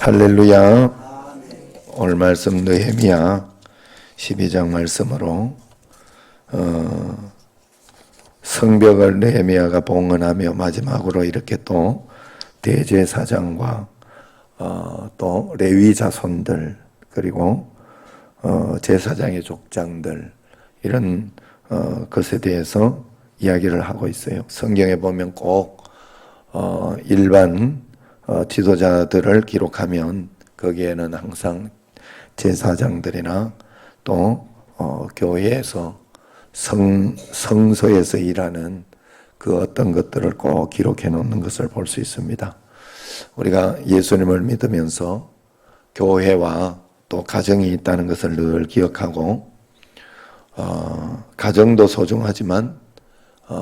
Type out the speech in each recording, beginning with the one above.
할렐루야. 오늘 말씀 느헤미야 12장 말씀으로 성벽을 느헤미야가 봉헌하며 마지막으로 이렇게 또 대제사장과 또 레위 자손들 그리고 제사장의 족장들 이런 것에 대해서 이야기를 하고 있어요. 성경에 보면 꼭 일반 지도자들을 기록하면 거기에는 항상 제사장들이나 또 교회에서 성소에서 일하는 그 어떤 것들을 꼭 기록해 놓는 것을 볼 수 있습니다. 우리가 예수님을 믿으면서 교회와 또 가정이 있다는 것을 늘 기억하고 가정도 소중하지만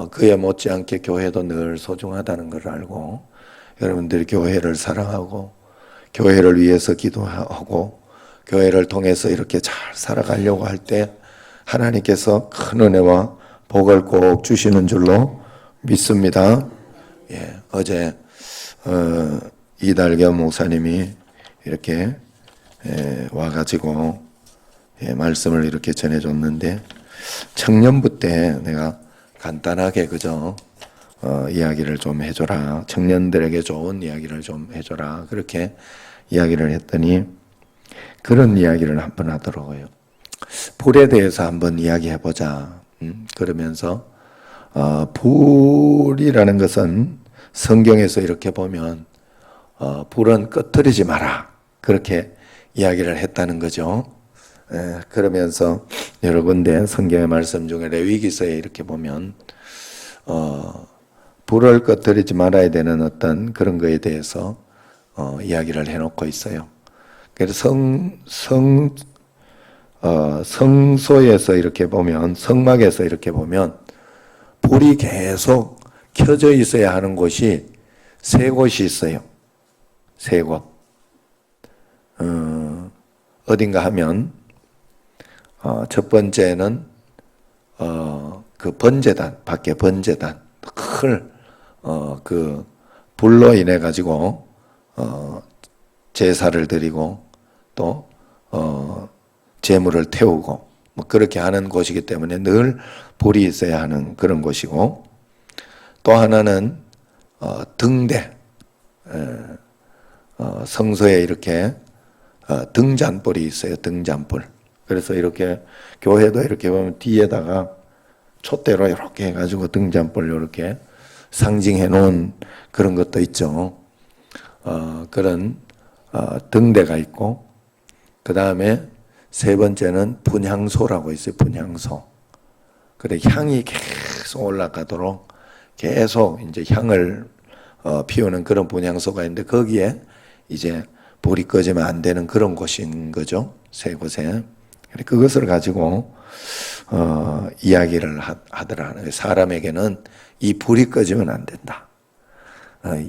그에 못지않게 교회도 늘 소중하다는 걸 알고 여러분들이 교회를 사랑하고 교회를 위해서 기도하고 교회를 통해서 이렇게 잘 살아가려고 할 때 하나님께서 큰 은혜와 복을 꼭 주시는 줄로 믿습니다. 예, 어제 이달겸 목사님이 이렇게 와가지고 말씀을 이렇게 전해줬는데 청년부 때 내가 간단하게 그저 이야기를 좀 해줘라. 청년들에게 좋은 이야기를 좀 해줘라. 그렇게 이야기를 했더니 그런 이야기를 한번 하더라고요. 불에 대해서 한번 이야기해보자. 그러면서 불이라는 것은 성경에서 이렇게 보면 불은 끄트리지 마라. 그렇게 이야기를 했다는 거죠. 그러면서 여러 군데 성경의 말씀 중에 레위기서에 이렇게 보면 불을 꺼뜨리지 말아야 되는 어떤 그런 거에 대해서 이야기를 해놓고 있어요. 그래서 성소에서 이렇게 보면 성막에서 이렇게 보면 불이 계속 켜져 있어야 하는 곳이 세 곳이 있어요. 세 곳. 어딘가 하면 첫 번째는 그 번제단 밖에 번제단 큰 그 불로 인해 가지고 제사를 드리고 또 제물을 태우고 뭐 그렇게 하는 곳이기 때문에 늘 불이 있어야 하는 그런 곳이고 또 하나는 등대 성소에 이렇게 등잔불이 있어요. 등잔불. 그래서 이렇게 교회도 이렇게 보면 뒤에다가 촛대로 이렇게 해가지고 등잔불 이렇게 상징해 놓은 그런 것도 있죠. 그런 등대가 있고 그 다음에 세 번째는 분향소라고 있어요. 분향소. 그래 향이 계속 올라가도록 계속 이제 향을 피우는 그런 분향소가 있는데 거기에 이제 불이 꺼지면 안 되는 그런 곳인 거죠. 세 곳에. 그것을 가지고 이야기를 하더라. 사람에게는 이 불이 꺼지면 안 된다.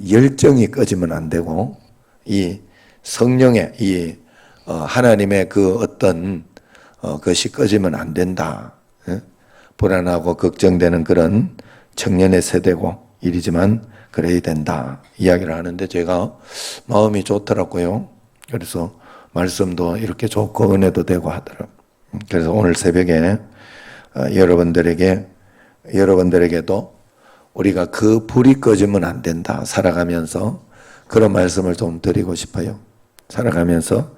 열정이 꺼지면 안 되고 이 성령의 이 하나님의 그 어떤 것이 꺼지면 안 된다. 불안하고 걱정되는 그런 청년의 세대고 일이지만 그래야 된다. 이야기를 하는데 제가 마음이 좋더라고요. 그래서 말씀도 이렇게 좋고 은혜도 되고 하더라고요. 그래서 오늘 새벽에 여러분들에게도 우리가 그 불이 꺼지면 안 된다. 살아가면서 그런 말씀을 좀 드리고 싶어요. 살아가면서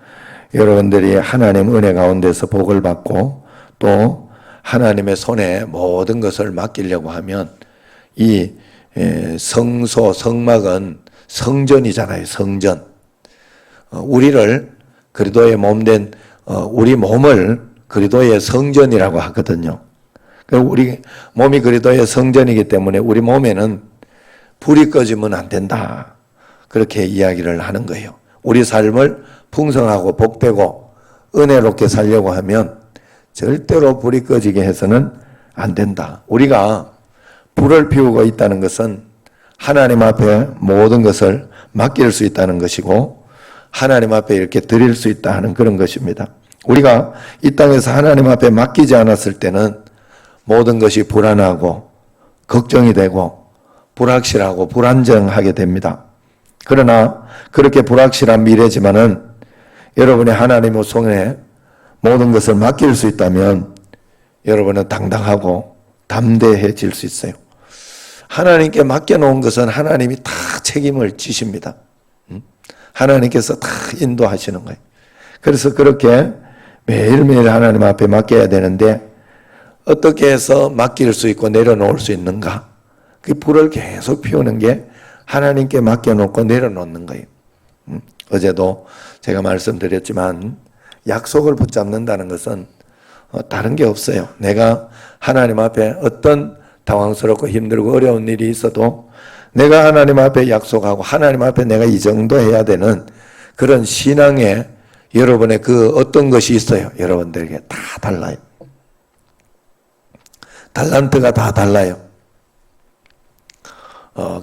여러분들이 하나님 은혜 가운데서 복을 받고 또 하나님의 손에 모든 것을 맡기려고 하면 이 성소, 성막은 성전이잖아요. 성전. 우리를 그리스도의 몸된 우리 몸을 그리스도의 성전이라고 하거든요. 우리 몸이 그리스도의 성전이기 때문에 우리 몸에는 불이 꺼지면 안 된다. 그렇게 이야기를 하는 거예요. 우리 삶을 풍성하고 복되고 은혜롭게 살려고 하면 절대로 불이 꺼지게 해서는 안 된다. 우리가 불을 피우고 있다는 것은 하나님 앞에 모든 것을 맡길 수 있다는 것이고 하나님 앞에 이렇게 드릴 수 있다 하는 그런 것입니다. 우리가 이 땅에서 하나님 앞에 맡기지 않았을 때는 모든 것이 불안하고 걱정이 되고 불확실하고 불안정하게 됩니다. 그러나 그렇게 불확실한 미래지만은 여러분이 하나님의 손에 모든 것을 맡길 수 있다면 여러분은 당당하고 담대해질 수 있어요. 하나님께 맡겨놓은 것은 하나님이 다 책임을 지십니다. 하나님께서 다 인도하시는 거예요. 그래서 그렇게 매일매일 하나님 앞에 맡겨야 되는데 어떻게 해서 맡길 수 있고 내려놓을 수 있는가? 그 불을 계속 피우는 게 하나님께 맡겨놓고 내려놓는 거예요. 어제도 제가 말씀드렸지만 약속을 붙잡는다는 것은 다른 게 없어요. 내가 하나님 앞에 어떤 당황스럽고 힘들고 어려운 일이 있어도 내가 하나님 앞에 약속하고 하나님 앞에 내가 이 정도 해야 되는 그런 신앙에 여러분의 그 어떤 것이 있어요. 여러분들에게 다 달라요. 달란트가 다 달라요.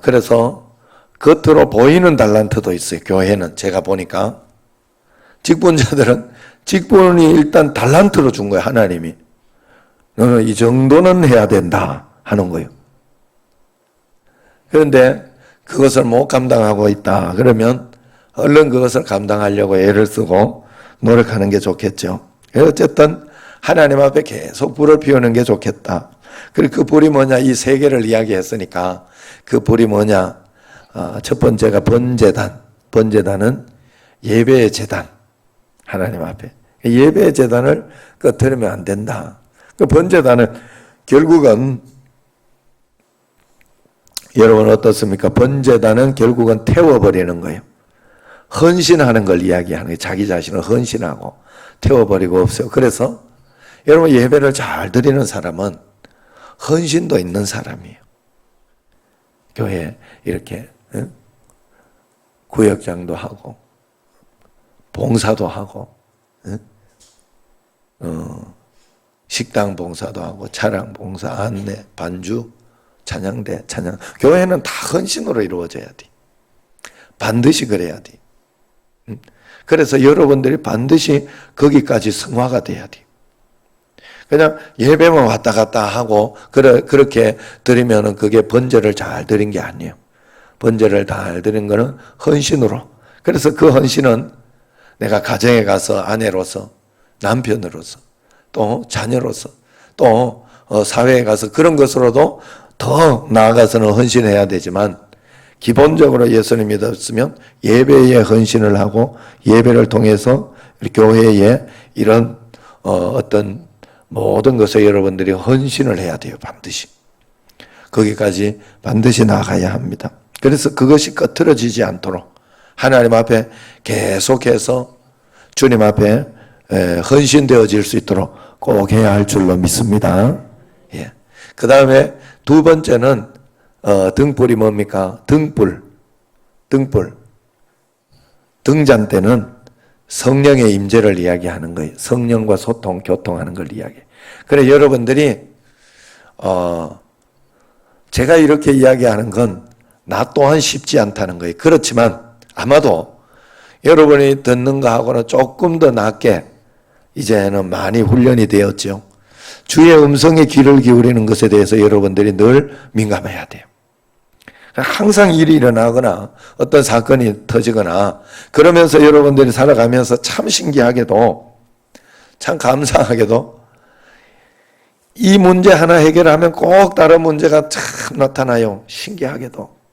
그래서 겉으로 보이는 달란트도 있어요. 교회는 제가 보니까 직분자들은 직분이 일단 달란트로 준 거예요. 하나님이 너는 이 정도는 해야 된다 하는 거예요. 그런데 그것을 못 감당하고 있다 그러면 얼른 그것을 감당하려고 애를 쓰고 노력하는 게 좋겠죠. 어쨌든 하나님 앞에 계속 불을 피우는 게 좋겠다. 그리고 그 불이 뭐냐, 이 세 개를 이야기했으니까 그 불이 뭐냐, 첫 번째가 번제단. 번제단은 예배의 제단. 하나님 앞에 예배의 제단을 꺼트리면 안 된다. 그 번제단은 결국은 여러분 어떻습니까? 번제단은 결국은 태워버리는 거예요. 헌신하는 걸 이야기하는 거예요. 자기 자신을 헌신하고 태워버리고 없어요. 그래서 여러분 예배를 잘 드리는 사람은 헌신도 있는 사람이에요. 교회 이렇게 구역장도 하고 봉사도 하고 식당 봉사도 하고 차량 봉사, 안내, 반주, 찬양대, 찬양. 교회는 다 헌신으로 이루어져야 돼. 반드시 그래야 돼. 그래서 여러분들이 반드시 거기까지 승화가 돼야 돼. 그냥 예배만 왔다 갔다 하고 그렇게 드리면은 그게 번제를 잘 드린 게 아니에요. 번제를 잘 드린 거는 헌신으로. 그래서 그 헌신은 내가 가정에 가서 아내로서, 남편으로서, 또 자녀로서, 또 사회에 가서 그런 것으로도 더 나아가서는 헌신해야 되지만 기본적으로 예수님 믿었으면 예배에 헌신을 하고 예배를 통해서 교회에 이런 어떤 모든 것에 여러분들이 헌신을 해야 돼요. 반드시. 거기까지 반드시 나가야 합니다. 그래서 그것이 꺼트러지지 않도록 하나님 앞에 계속해서 주님 앞에 헌신되어질 수 있도록 꼭 해야 할 줄로 믿습니다. 예. 그 다음에 두 번째는 등불이 뭡니까? 등불. 등잔 때는 성령의 임재를 이야기하는 거예요. 성령과 소통, 교통하는 걸 이야기해요. 그래 여러분들이 제가 이렇게 이야기하는 건 나 또한 쉽지 않다는 거예요. 그렇지만 아마도 여러분이 듣는 거하고는 조금 더 낫게 이제는 많이 훈련이 되었죠. 주의 음성에 귀를 기울이는 것에 대해서 여러분들이 늘 민감해야 돼요. 항상 일이 일어나거나 어떤 사건이 터지거나 그러면서 여러분들이 살아가면서 참 신기하게도 참 감사하게도 이 문제 하나 해결하면 꼭 다른 문제가 참 나타나요. 신기하게도.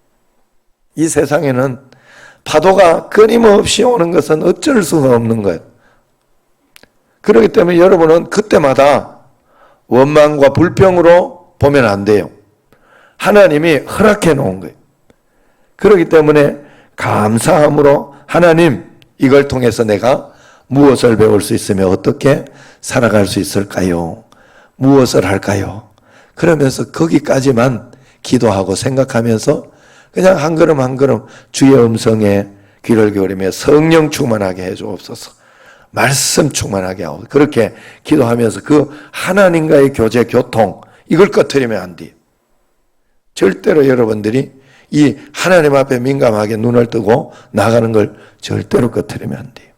이 세상에는 파도가 끊임없이 오는 것은 어쩔 수가 없는 거예요. 그렇기 때문에 여러분은 그때마다 원망과 불평으로 보면 안 돼요. 하나님이 허락해 놓은 거예요. 그렇기 때문에 감사함으로 하나님 이걸 통해서 내가 무엇을 배울 수 있으며 어떻게 살아갈 수 있을까요? 무엇을 할까요? 그러면서 거기까지만 기도하고 생각하면서 그냥 한 걸음 한 걸음 주의 음성에 귀를 기울이며 성령 충만하게 해주옵소서. 말씀 충만하게 하고 그렇게 기도하면서 그 하나님과의 교제, 교통 이걸 꺼트리면 안 돼요. 절대로 여러분들이 이 하나님 앞에 민감하게 눈을 뜨고 나가는 걸 절대로 꺼트리면 안 돼요.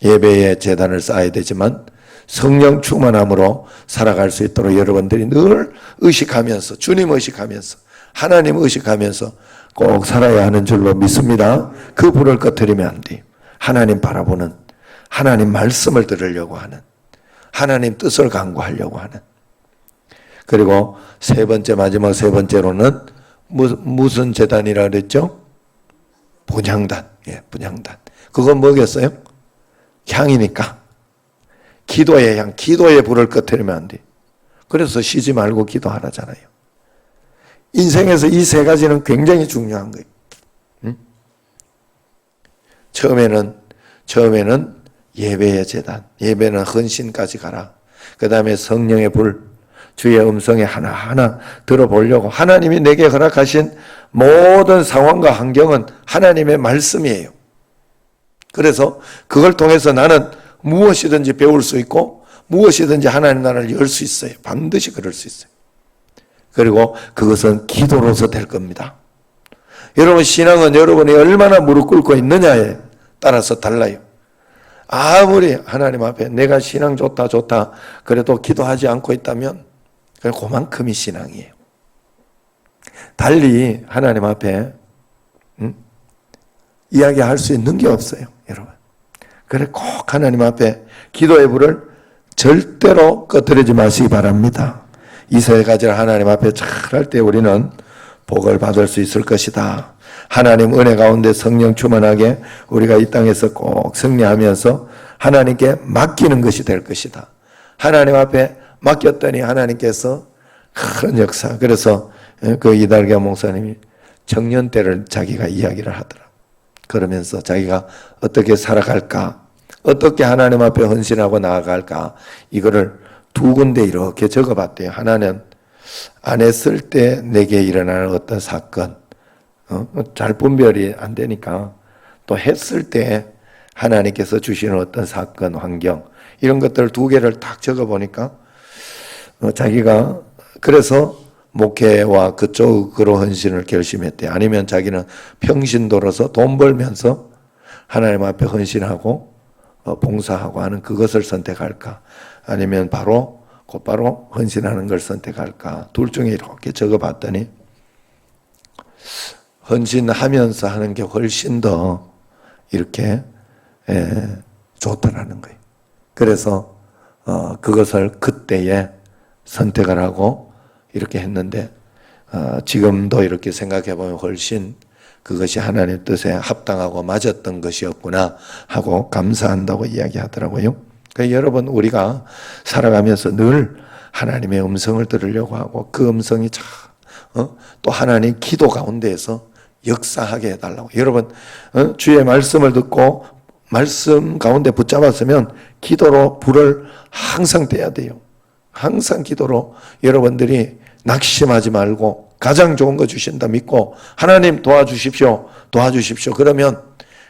예배의 제단을 쌓아야 되지만 성령 충만함으로 살아갈 수 있도록 여러분들이 늘 의식하면서 주님 의식하면서 하나님 의식하면서 꼭 살아야 하는 줄로 믿습니다. 그 불을 꺼뜨리면 안 돼요. 하나님 바라보는, 하나님 말씀을 들으려고 하는, 하나님 뜻을 강구하려고 하는. 그리고 세 번째, 마지막 세 번째로는 무슨 제단이라 그랬죠? 분향단. 예, 분향단. 그건 뭐겠어요? 향이니까. 기도의 향, 기도의 불을 꺼뜨리면 안 돼. 그래서 쉬지 말고 기도하라잖아요. 인생에서 이 세 가지는 굉장히 중요한 거예요. 응? 처음에는 예배의 제단, 예배는 헌신까지 가라. 그 다음에 성령의 불, 주의 음성에 하나하나 들어보려고. 하나님이 내게 허락하신 모든 상황과 환경은 하나님의 말씀이에요. 그래서 그걸 통해서 나는 무엇이든지 배울 수 있고 무엇이든지 하나님 나라를 열 수 있어요. 반드시 그럴 수 있어요. 그리고 그것은 기도로서 될 겁니다. 여러분, 신앙은 여러분이 얼마나 무릎 꿇고 있느냐에 따라서 달라요. 아무리 하나님 앞에 내가 신앙 좋다 그래도 기도하지 않고 있다면 그만큼이 신앙이에요. 달리 하나님 앞에 이야기할 수 있는 게 없어요, 여러분. 그래 꼭 하나님 앞에 기도의 불을 절대로 꺼뜨리지 마시기 바랍니다. 이 세 가지를 하나님 앞에 잘 할 때 우리는 복을 받을 수 있을 것이다. 하나님 은혜 가운데 성령 충만하게 우리가 이 땅에서 꼭 승리하면서 하나님께 맡기는 것이 될 것이다. 하나님 앞에 맡겼더니 하나님께서 큰 역사. 그래서 그 이달경 목사님이 청년 때를 자기가 이야기를 하더라. 그러면서 자기가 어떻게 살아갈까, 어떻게 하나님 앞에 헌신하고 나아갈까, 이거를 두 군데 이렇게 적어봤대요. 하나는 안 했을 때 내게 일어나는 어떤 사건, 잘 분별이 안 되니까 또 했을 때 하나님께서 주시는 어떤 사건, 환경, 이런 것들 두 개를 딱 적어보니까 자기가 그래서 목회와 그쪽으로 헌신을 결심했대. 아니면 자기는 평신도로서 돈 벌면서 하나님 앞에 헌신하고 봉사하고 하는 그것을 선택할까? 아니면 곧바로 헌신하는 걸 선택할까? 둘 중에 이렇게 적어봤더니 헌신하면서 하는 게 훨씬 더 이렇게 좋더라는 거예요. 그래서 그것을 그때에 선택을 하고 이렇게 했는데 지금도 이렇게 생각해 보면 훨씬 그것이 하나님의 뜻에 합당하고 맞았던 것이었구나 하고 감사한다고 이야기하더라고요. 그러니까 여러분, 우리가 살아가면서 늘 하나님의 음성을 들으려고 하고 그 음성이 또 하나님 기도 가운데에서 역사하게 해달라고. 여러분, 주의 말씀을 듣고 말씀 가운데 붙잡았으면 기도로 불을 항상 떼야 돼요. 항상 기도로 여러분들이 낙심하지 말고 가장 좋은 거 주신다 믿고 하나님 도와주십시오. 그러면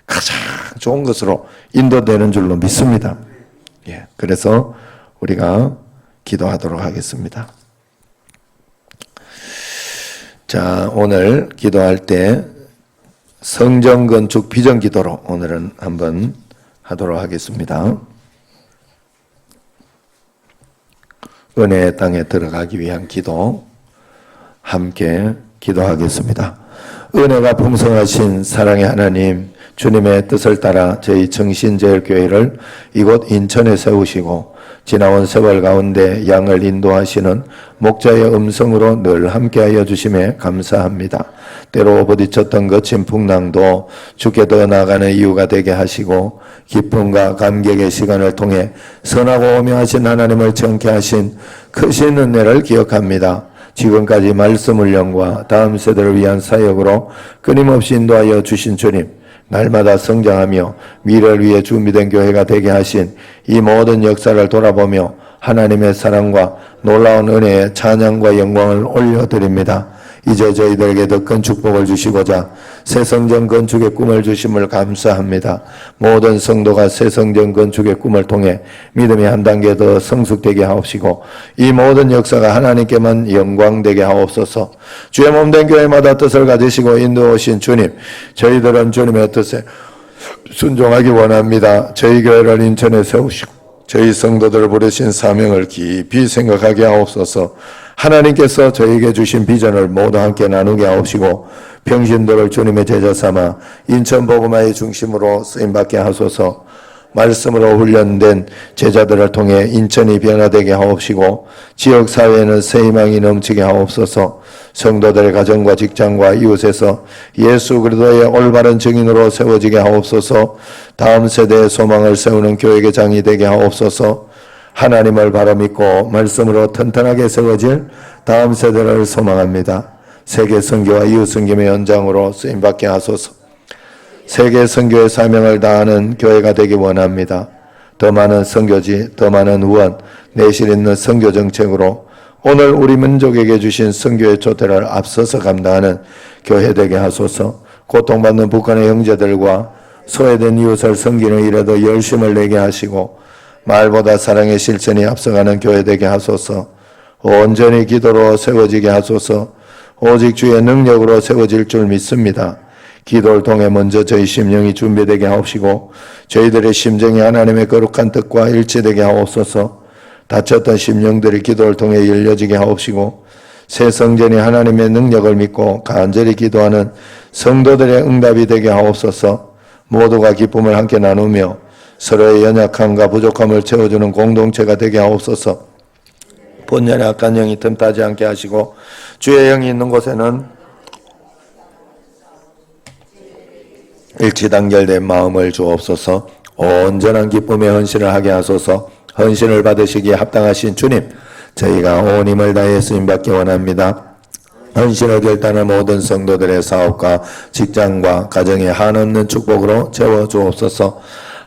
가장 좋은 것으로 인도되는 줄로 믿습니다. 예, 그래서 우리가 기도하도록 하겠습니다. 자, 오늘 기도할 때 성전 건축 비전 기도로 오늘은 한번 하도록 하겠습니다. 은혜의 땅에 들어가기 위한 기도 함께 기도하겠습니다. 은혜가 풍성하신 사랑의 하나님, 주님의 뜻을 따라 저희 정신제일교회를 이곳 인천에 세우시고 지나온 세월 가운데 양을 인도하시는 목자의 음성으로 늘 함께하여 주심에 감사합니다. 때로 부딪혔던 거친 풍랑도 주께 더 나아가는 이유가 되게 하시고 기쁨과 감격의 시간을 통해 선하고 오묘하신 하나님을 정케 하신 크신 은혜를 기억합니다. 지금까지 말씀 훈련과 다음 세대를 위한 사역으로 끊임없이 인도하여 주신 주님, 날마다 성장하며 미래를 위해 준비된 교회가 되게 하신 이 모든 역사를 돌아보며 하나님의 사랑과 놀라운 은혜에 찬양과 영광을 올려드립니다. 이제 저희들에게 더 큰 축복을 주시고자 새 성전 건축의 꿈을 주심을 감사합니다. 모든 성도가 새 성전 건축의 꿈을 통해 믿음이 한 단계 더 성숙되게 하옵시고 이 모든 역사가 하나님께만 영광되게 하옵소서. 주의 몸된 교회마다 뜻을 가지시고 인도하신 주님, 저희들은 주님의 뜻에 순종하기 원합니다. 저희 교회를 인천에 세우시고 저희 성도들을 부르신 사명을 깊이 생각하게 하옵소서. 하나님께서 저에게 주신 비전을 모두 함께 나누게 하옵시고 평신도를 주님의 제자 삼아 인천 복음화의 중심으로 쓰임받게 하소서. 말씀으로 훈련된 제자들을 통해 인천이 변화되게 하옵시고 지역사회에는 새 희망이 넘치게 하옵소서. 성도들의 가정과 직장과 이웃에서 예수 그리스도의 올바른 증인으로 세워지게 하옵소서. 다음 세대의 소망을 세우는 교회의 장이 되게 하옵소서. 하나님을 바로 믿고 말씀으로 튼튼하게 세워질 다음 세대를 소망합니다. 세계 선교와 이웃 선교의 연장으로 쓰임받게 하소서. 세계 선교의 사명을 다하는 교회가 되기 원합니다. 더 많은 선교지, 더 많은 후원, 내실 있는 선교 정책으로 오늘 우리 민족에게 주신 선교의 초대를 앞서서 감당하는 교회 되게 하소서. 고통받는 북한의 형제들과 소외된 이웃을 섬기는 일에도 열심을 내게 하시고 말보다 사랑의 실천이 앞서가는 교회 되게 하소서. 온전히 기도로 세워지게 하소서. 오직 주의 능력으로 세워질 줄 믿습니다. 기도를 통해 먼저 저희 심령이 준비되게 하옵시고 저희들의 심정이 하나님의 거룩한 뜻과 일치되게 하옵소서. 다쳤던 심령들이 기도를 통해 열려지게 하옵시고 새 성전이 하나님의 능력을 믿고 간절히 기도하는 성도들의 응답이 되게 하옵소서. 모두가 기쁨을 함께 나누며 서로의 연약함과 부족함을 채워주는 공동체가 되게 하옵소서. 본연의 악한 영이 틈타지 않게 하시고 주의 영이 있는 곳에는 일치단결된 마음을 주옵소서. 온전한 기쁨의 헌신을 하게 하소서. 헌신을 받으시기에 합당하신 주님, 저희가 온 힘을 다해 쓰임받기 원합니다. 헌신을 결단한 모든 성도들의 사업과 직장과 가정에 한없는 축복으로 채워주옵소서.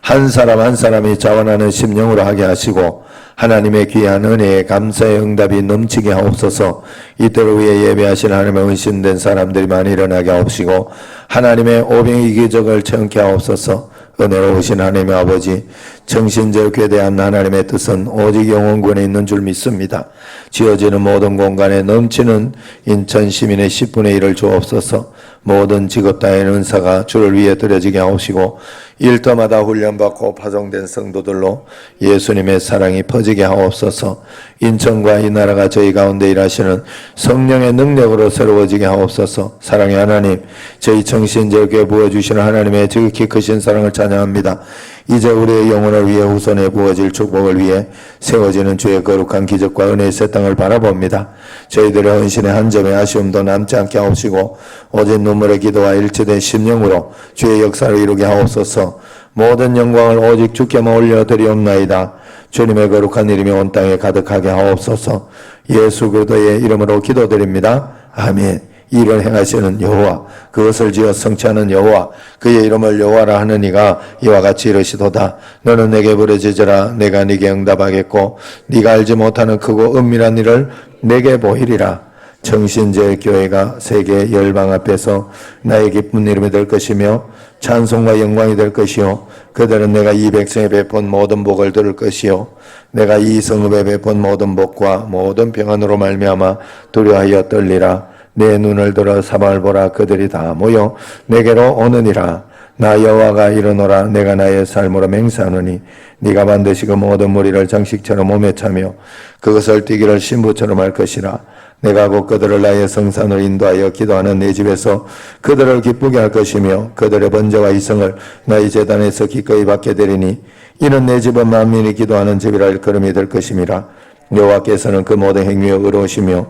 한 사람 한 사람이 자원하는 심령으로 하게 하시고 하나님의 귀한 은혜에 감사의 응답이 넘치게 하옵소서. 이때를 위해 예배하신 하나님의 헌신된 사람들이 많이 일어나게 하옵시고 하나님의 오병이 기적을 체험케 하옵소서. 은혜로우신 하나님의 아버지, 정신적에 대한 하나님의 뜻은 오직 영원군에 있는 줄 믿습니다. 지어지는 모든 공간에 넘치는 인천 시민의 10분의 1을 주옵소서. 모든 직업 다의 은사가 주를 위해 드려지게 하옵시고 일터마다 훈련받고 파송된 성도들로 예수님의 사랑이 퍼지게 하옵소서. 인천과 이 나라가 저희 가운데 일하시는 성령의 능력으로 새로워지게 하옵소서. 사랑의 하나님, 저희 정신적에 부어주시는 하나님의 지극히 크신 사랑을 찬양합니다. 이제 우리의 영혼을 위해 후손에 부어질 축복을 위해 세워지는 주의 거룩한 기적과 은혜의 새 땅을 바라봅니다. 저희들의 헌신의 한 점의 아쉬움도 남지 않게 하옵시고 오직 눈물의 기도와 일치된 심령으로 주의 역사를 이루게 하옵소서. 모든 영광을 오직 주께만 올려드리옵나이다. 주님의 거룩한 이름이 온 땅에 가득하게 하옵소서. 예수 그리스도의 이름으로 기도드립니다. 아멘. 일을 행하시는 여호와, 그것을 지어 성취하는 여호와, 그의 이름을 여호와라 하는 이가 이와 같이 이르시도다. 너는 내게 부르짖으라. 내가 네게 응답하겠고 네가 알지 못하는 크고 은밀한 일을 내게 보이리라. 정신제일 교회가 세계 열방 앞에서 나의 기쁜 이름이 될 것이며 찬송과 영광이 될 것이요 그들은 내가 이 백성에 베푼 모든 복을 들을 것이요 내가 이 성읍에 베푼 모든 복과 모든 평안으로 말미암아 두려워하여 떨리라. 내 눈을 들어 사방을 보라. 그들이 다 모여 내게로 오느니라. 나 여호와가 이르노라. 내가 나의 삶으로 맹세하노니 네가 반드시 그 모든 무리를 장식처럼 몸에 차며 그것을 뛰기를 신부처럼 할 것이라. 내가 곧 그들을 나의 성산으로 인도하여 기도하는 내 집에서 그들을 기쁘게 할 것이며 그들의 번제와 이성을 나의 제단에서 기꺼이 받게 되리니 이는 내 집은 만민이 기도하는 집이라 일컬음이 될 것임이라. 여호와께서는 그 모든 행위에 의로우시며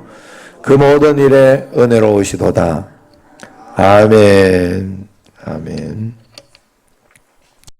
그 모든 일에 은혜로우시도다. 아멘. 아멘.